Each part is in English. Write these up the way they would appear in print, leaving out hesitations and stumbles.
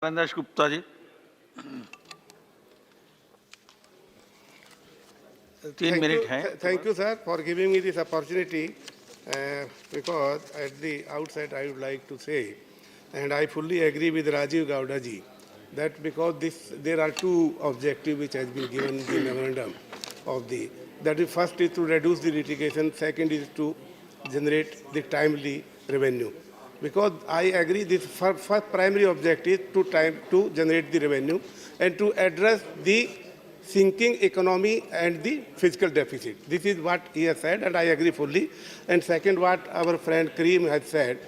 Avinash Gupta ji. 3 minutes है. Thank you, sir, for giving me this opportunity. Because at the outset, I would like to say, and I fully agree with Rajiv Gowda ji, that because there are two objectives which has been given in the memorandum of the. That is, first is to reduce the litigation. Second is to generate the timely revenue. Because I agree, this first primary objective to generate the revenue and to address the sinking economy and the fiscal deficit. This is what he has said, and I agree fully. And second, what our friend Karim has said,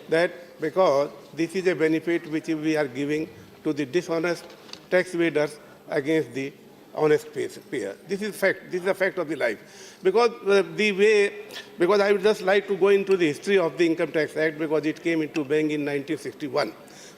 that because this is a benefit which we are giving to the dishonest tax evaders against the honest payer. This is fact. This is a fact of the life. Because because I would just like to go into the history of the Income Tax Act, because it came into being in 1961.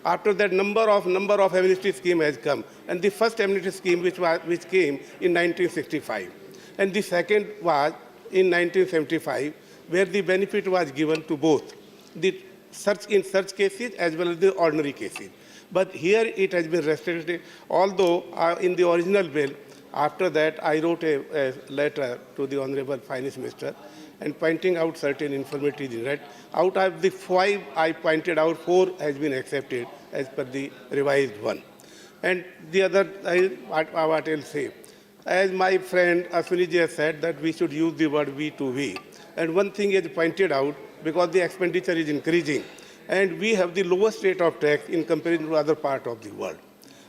After that, number of amnesty scheme has come, and the first amnesty scheme which came in 1965, and the second was in 1975, where the benefit was given to both the search cases as well as the ordinary cases. But here it has been restricted, although in the original bill, after that I wrote a letter to the Honorable Finance Minister and pointing out certain infirmities in it. Out of the 5 I pointed out, 4 has been accepted as per the revised one. And the other, what I'll say, as my friend Ashwini ji has said, that we should use the word V to V. And one thing is pointed out, because the expenditure is increasing, and we have the lowest rate of tax in comparison to other parts of the world.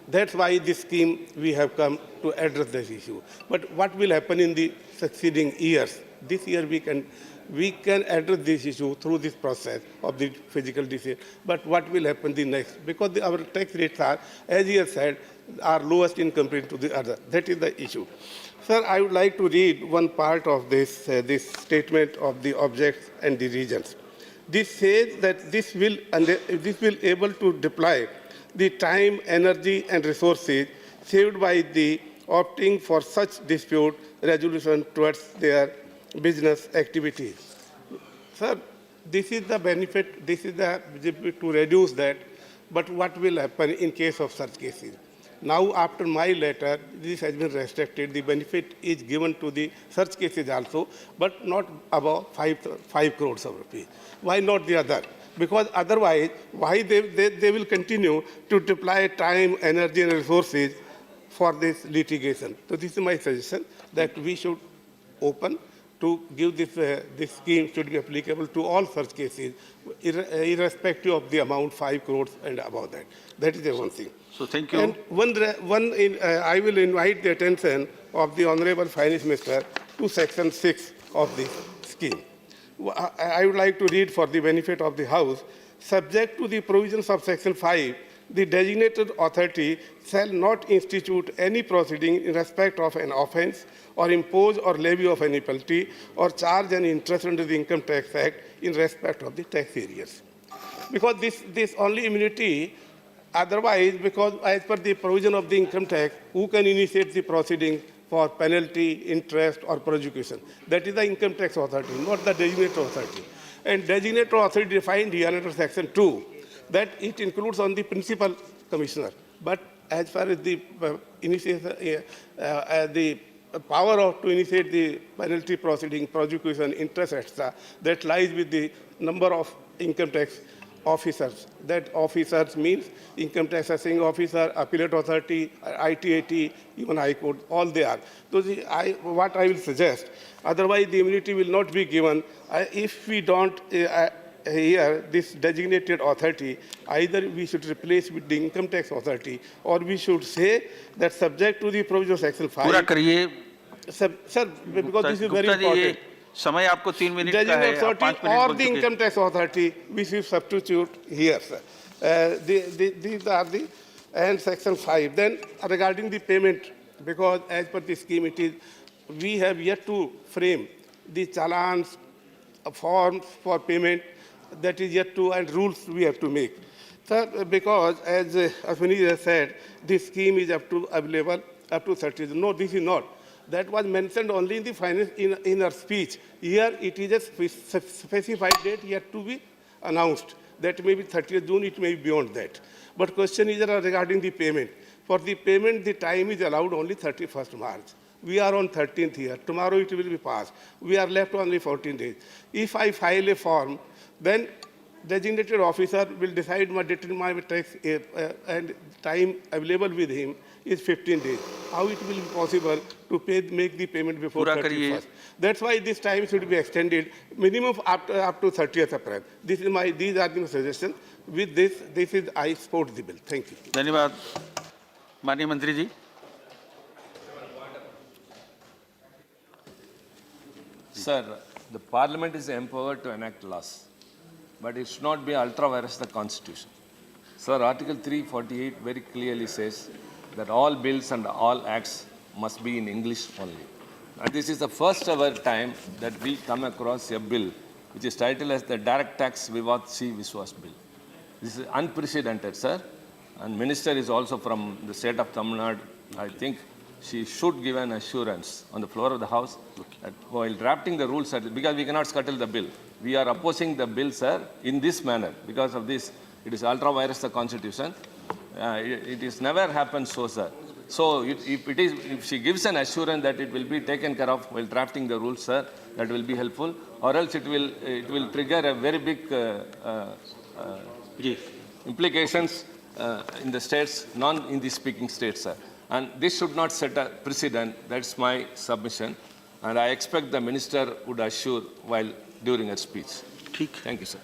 That's why this scheme we have come to address this issue. But what will happen in the succeeding years? This year we can address this issue through this process of the physical disease. But what will happen the next? Because our tax rates are, as you have said, are lowest in comparison to the other. That is the issue. Sir, I would like to read one part of this, this statement of the objects and the regions. This says that this will able to deploy the time, energy, and resources saved by the opting for such dispute resolution towards their business activities. Sir, this is the benefit, this is the to reduce that, but what will happen in case of such cases? Now, after my letter, this has been restricted. The benefit is given to the such cases also, but not above 5 crores of rupees. Why not the other? Because otherwise, why they will continue to deploy time, energy, and resources for this litigation. So this is my suggestion, that we should open to give this scheme should be applicable to all such cases, irrespective of the amount, 5 crores and above that. That is the one thing. So thank you. And I will invite the attention of the Honorable Finance Minister to Section 6 of the scheme. I would like to read for the benefit of the House. Subject to the provisions of Section 5, the designated authority shall not institute any proceeding in respect of an offence or impose or levy of any penalty or charge any interest under the Income Tax Act in respect of the tax arrears. Because this only immunity, otherwise, because as per the provision of the income tax, who can initiate the proceeding for penalty, interest, or prosecution? That is the Income Tax Authority, not the designated authority. And designated authority defined here under Section 2, that it includes on the principal commissioner. But as far as the the power to initiate the penalty proceeding, prosecution, interest, etc., that lies with the number of income tax officers. That officers means income tax assessing officer, appellate authority, ITAT, even High Court, all they are. So what I will suggest, otherwise the immunity will not be given if we don't here this designated authority, either we should replace with the Income Tax Authority, or we should say that subject to the provision of Section 5. पूरा करिए. Sir, because this is very important. समय आपको 3 minute का है. Designated authority or the Income Tax Authority, we should substitute here, sir. These are the, and Section 5. Then regarding the payment, because as per the scheme we have yet to frame the challans, forms for payment, that is yet to, and rules we have to make. Sir, because as Ashwini has said, this scheme is available up to 30. No, this is not. That was mentioned only in the finance in our speech. Here it is a specified date yet to be announced. That may be 30th June, it may be beyond that. But question is regarding the payment. For the payment, the time is allowed only 31st March. We are on 13th here. Tomorrow it will be passed. We are left only 14 days. If I file a form, then designated officer will decide my tax and time available with him is 15 days. How it will be possible to make the payment before पूरा 31st? करिए। That's why this time should be extended minimum up to 30th April. These are my suggestions. With this is I support the bill. Thank you. धन्यवाद। माननीय मंत्री जी। Sir, the Parliament is empowered to enact laws, but it should not be ultra-vires the Constitution. Sir, Article 348 very clearly says that all bills and all acts must be in English only. And this is the first ever time that we come across a bill which is titled as the Direct Tax Vivad Se Vishwas Bill. This is unprecedented, sir. And Minister is also from the state of Tamil Nadu. I think she should give an assurance on the floor of the House that while drafting the rules, because we cannot scuttle the bill, we are opposing the bill, sir, in this manner. Because of this, it is ultra-vires the Constitution. It is never happened so, sir. So if she gives an assurance that it will be taken care of while drafting the rules, sir, that will be helpful. Or else it will trigger a very big implications in the states, non-Hindi speaking states, sir. And this should not set a precedent. That's my submission. And I expect the minister would assure during her speech. ठीक। Thank you, sir.